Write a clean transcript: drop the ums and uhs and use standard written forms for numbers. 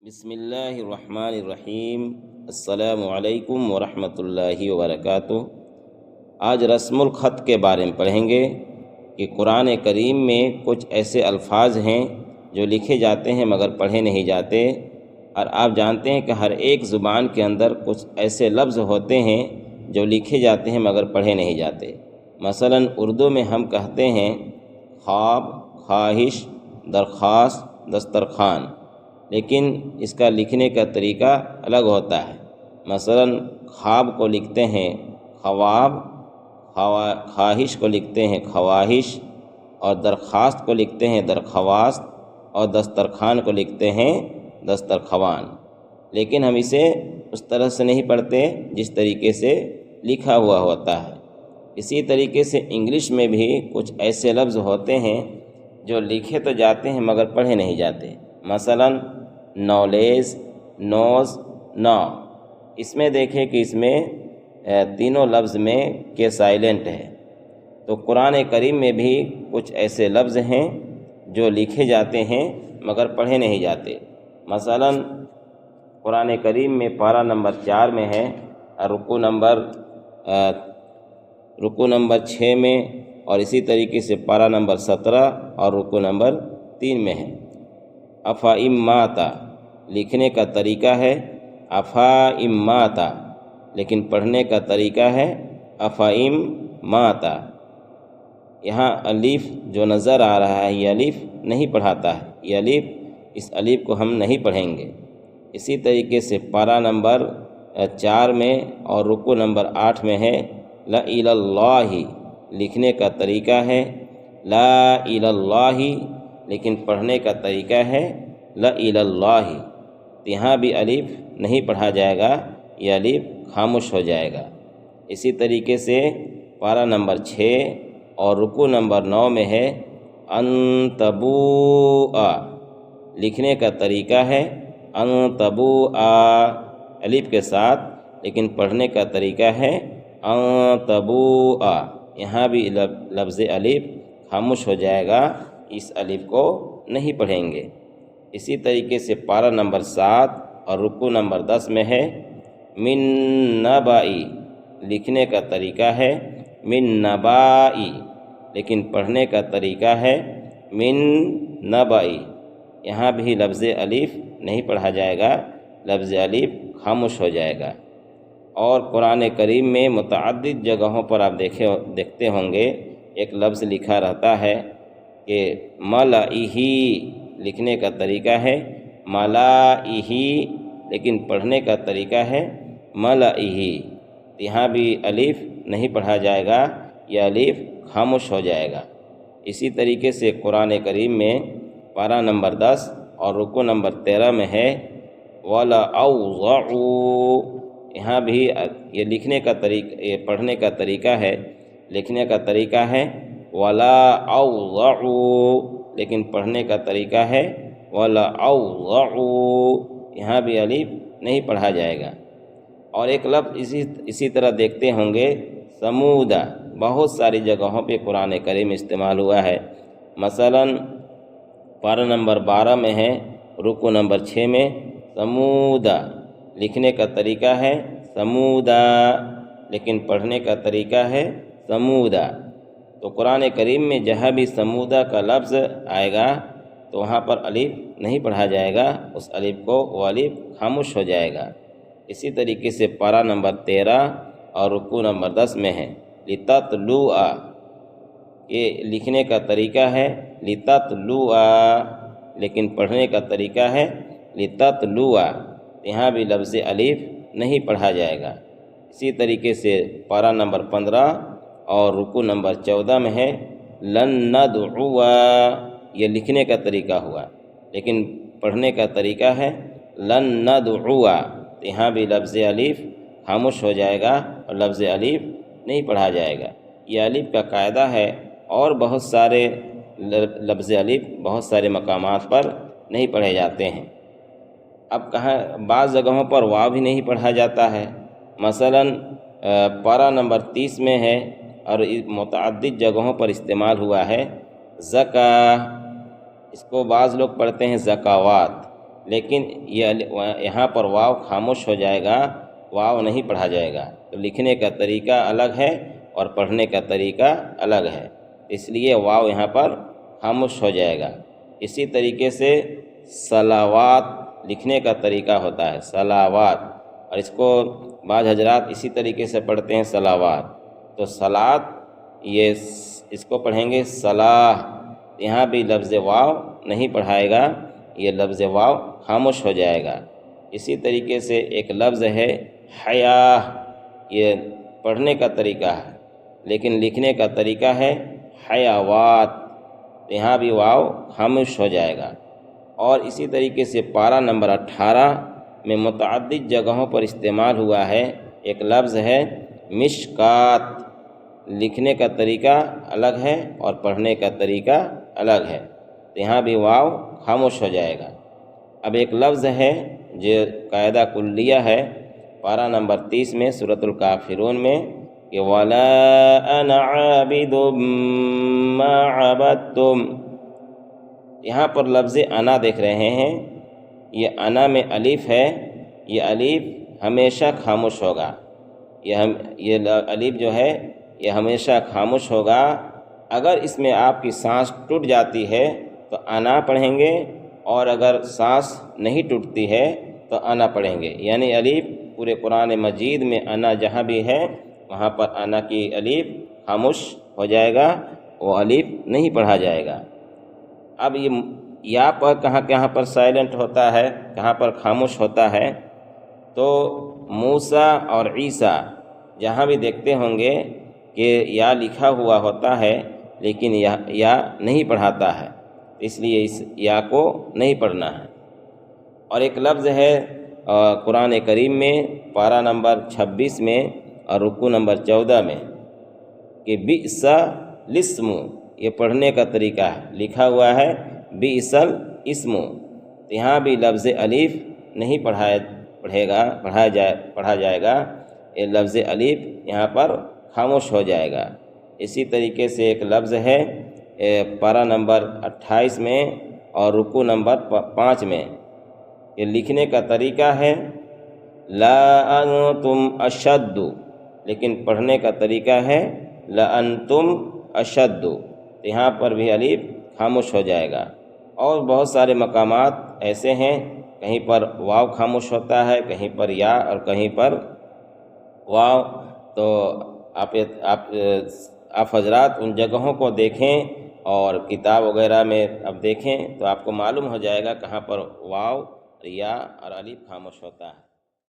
بسم اللہ الرحمن الرحیم۔ السلام علیکم ورحمۃ اللہ وبرکاتہ۔ آج رسم الخط کے بارے میں پڑھیں گے کہ قرآن کریم میں کچھ ایسے الفاظ ہیں جو لکھے جاتے ہیں مگر پڑھے نہیں جاتے، اور آپ جانتے ہیں کہ ہر ایک زبان کے اندر کچھ ایسے لفظ ہوتے ہیں جو لکھے جاتے ہیں مگر پڑھے نہیں جاتے۔ مثلا اردو میں ہم کہتے ہیں خواب، خواہش، درخواست، دسترخوان، لیکن اس کا لکھنے کا طریقہ الگ ہوتا ہے۔ مثلا خواب کو لکھتے ہیں خواب، خواہش کو لکھتے ہیں خواہش، اور درخواست کو لکھتے ہیں درخواست، اور دسترخوان کو لکھتے ہیں دسترخوان، لیکن ہم اسے اس طرح سے نہیں پڑھتے جس طریقے سے لکھا ہوا ہوتا ہے۔ اسی طریقے سے انگلش میں بھی کچھ ایسے لفظ ہوتے ہیں جو لکھے تو جاتے ہیں مگر پڑھے نہیں جاتے۔ مثلا نالج، نوز، نا، اس میں دیکھیں کہ اس میں تینوں لفظ میں کے سائلنٹ ہے۔ تو قرآن کریم میں بھی کچھ ایسے لفظ ہیں جو لکھے جاتے ہیں مگر پڑھے نہیں جاتے۔ مثلا قرآن کریم میں پارہ نمبر 4 میں ہے، اور رکوع نمبر 6 میں، اور اسی طریقے سے پارہ نمبر 17 اور رکوع نمبر 3 میں ہے۔ افائم ماتا، لکھنے کا طریقہ ہے افائم ماتا، لیکن پڑھنے کا طریقہ ہے افائم ماتا۔ یہاں الف جو نظر آ رہا ہے یہ الف نہیں پڑھاتا ہے، یہ الف، اس الف کو ہم نہیں پڑھیں گے۔ اسی طریقے سے پارہ نمبر 4 میں اور رکوع نمبر 8 میں ہے لا الہ اللہ، لکھنے کا طریقہ ہے لا الہ اللہ، لیکن پڑھنے کا طریقہ ہے لا الہ اللہ۔ یہاں بھی الف نہیں پڑھا جائے گا، یہ الف خاموش ہو جائے گا۔ اسی طریقے سے پارہ نمبر 6 اور رکوع نمبر 9 میں ہے انتبوء، لکھنے کا طریقہ ہے انتبوء الف کے ساتھ، لیکن پڑھنے کا طریقہ ہے انتبوء۔ یہاں بھی لفظ الف خاموش ہو جائے گا، اس الف کو نہیں پڑھیں گے۔ اسی طریقے سے پارہ نمبر 7 اور رکوع نمبر 10 میں ہے من نبائی، لکھنے کا طریقہ ہے من نبائی، لیکن پڑھنے کا طریقہ ہے من نبائی۔ یہاں بھی لفظ الف نہیں پڑھا جائے گا، لفظ الف خاموش ہو جائے گا۔ اور قرآن کریم میں متعدد جگہوں پر آپ دیکھتے ہوں گے ایک لفظ لکھا رہتا ہے کہ ملئہ، لکھنے کا طریقہ ہے ملائہ، لیکن پڑھنے کا طریقہ ہے ملئہ۔ یہاں بھی الف نہیں پڑھا جائے گا، یہ الف خاموش ہو جائے گا۔ اسی طریقے سے قرآن کریم میں پارہ نمبر 10 اور رکوع نمبر 13 میں ہے وَلَأَوْضَعُوا، یہاں بھی یہ لکھنے کا طریقہ، یہ پڑھنے کا طریقہ ہے، لکھنے کا طریقہ ہے وَلَأَوْضَعُوا، لیکن پڑھنے کا طریقہ ہے وَلَأَوْضَعُوا، یہاں بھی الف نہیں پڑھا جائے گا۔ اور ایک لفظ اسی طرح دیکھتے ہوں گے سمودہ، بہت ساری جگہوں پہ قرآن کریم استعمال ہوا ہے۔ مثلا پارہ نمبر 12 میں ہے رکوع نمبر 6 میں سمودہ، لکھنے کا طریقہ ہے سمودہ، لیکن پڑھنے کا طریقہ ہے سمودہ۔ تو قرآن کریم میں جہاں بھی سمودہ کا لفظ آئے گا تو وہاں پر الف نہیں پڑھا جائے گا، اس الف کو، وہ الف خاموش ہو جائے گا۔ اسی طریقے سے پارہ نمبر 13 اور رکوع نمبر 10 میں ہے لِتَتْلُوَ، یہ لکھنے کا طریقہ ہے لِتَتْلُوَ، لیکن پڑھنے کا طریقہ ہے لِتَتْلُوَ، یہاں بھی لفظ الف نہیں پڑھا جائے گا۔ اسی طریقے سے پارہ نمبر 15 اور رکوع نمبر 14 میں ہے لن ندعو، یہ لکھنے کا طریقہ ہوا، لیکن پڑھنے کا طریقہ ہے لن ندعو، یہاں بھی لفظ الف خاموش ہو جائے گا اور لفظ الف نہیں پڑھا جائے گا۔ یہ الف کا قاعدہ ہے، اور بہت سارے لفظ الف بہت سارے مقامات پر نہیں پڑھے جاتے ہیں۔ اب کہاں بعض جگہوں پر واو بھی نہیں پڑھا جاتا ہے۔ مثلا پارہ نمبر 30 میں ہے اور متعدد جگہوں پر استعمال ہوا ہے زکا، اس کو بعض لوگ پڑھتے ہیں زکوات، لیکن یہاں پر واو خاموش ہو جائے گا، واو نہیں پڑھا جائے گا۔ تو لکھنے کا طریقہ الگ ہے اور پڑھنے کا طریقہ الگ ہے، اس لیے واو یہاں پر خاموش ہو جائے گا۔ اسی طریقے سے صلوات لکھنے کا طریقہ ہوتا ہے، صلوات، اور اس کو بعض حضرات اسی طریقے سے پڑھتے ہیں صلوات۔ تو صلات یہ اس کو پڑھیں گے صلاح، یہاں بھی لفظ واو نہیں پڑھائے گا، یہ لفظ واو خاموش ہو جائے گا۔ اسی طریقے سے ایک لفظ ہے حیا، یہ پڑھنے کا طریقہ ہے لیکن لکھنے کا طریقہ ہے حیاوات، یہاں بھی واو خاموش ہو جائے گا۔ اور اسی طریقے سے پارہ نمبر 18 میں متعدد جگہوں پر استعمال ہوا ہے ایک لفظ ہے مشکات، لکھنے کا طریقہ الگ ہے اور پڑھنے کا طریقہ الگ ہے، یہاں بھی واو خاموش ہو جائے گا۔ اب ایک لفظ ہے جو قاعدہ کلیہ ہے پارہ نمبر 30 میں سورۃ الکافرون میں کہ وَلَا أَنَا عَابِدٌ مَّا عَبَدتُّمْ، یہاں پر لفظ انا دیکھ رہے ہیں، یہ انا میں الف ہے، یہ الف ہمیشہ خاموش ہوگا، یہ الف جو ہے یہ ہمیشہ خاموش ہوگا۔ اگر اس میں آپ کی سانس ٹوٹ جاتی ہے تو انا پڑھیں گے، اور اگر سانس نہیں ٹوٹتی ہے تو انا پڑھیں گے، یعنی الف پورے قرآن مجید میں انا جہاں بھی ہے وہاں پر انا کی الف خاموش ہو جائے گا، وہ الف نہیں پڑھا جائے گا۔ اب یہ یا پر کہاں پر سائلنٹ ہوتا ہے، کہاں پر خاموش ہوتا ہے، تو موسیٰ اور عیسیٰ جہاں بھی دیکھتے ہوں گے کہ یا لکھا ہوا ہوتا ہے لیکن یا نہیں پڑھاتا ہے، اس لیے اس یا کو نہیں پڑھنا ہے۔ اور ایک لفظ ہے قرآن کریم میں پارہ نمبر 26 میں اور رکوع نمبر 14 میں کہ بئس الاسم، یہ پڑھنے کا طریقہ ہے، لکھا ہوا ہے بئس الاسم، یہاں بھی لفظ الف نہیں پڑھا جائے گا، یہ لفظ الف یہاں پر خاموش ہو جائے گا۔ اسی طریقے سے ایک لفظ ہے پارہ نمبر 28 میں اور رکوع نمبر 5 میں، یہ لکھنے کا طریقہ ہے لا انتم اشد، لیکن پڑھنے کا طریقہ ہے لانتم اشد، یہاں پر بھی الف خاموش ہو جائے گا۔ اور بہت سارے مقامات ایسے ہیں، کہیں پر واو خاموش ہوتا ہے، کہیں پر یا اور کہیں پر واو، تو آپ حضرات ان جگہوں کو دیکھیں اور کتاب وغیرہ میں اب دیکھیں تو آپ کو معلوم ہو جائے گا کہاں پر واو یا اور الف خاموش ہوتا ہے۔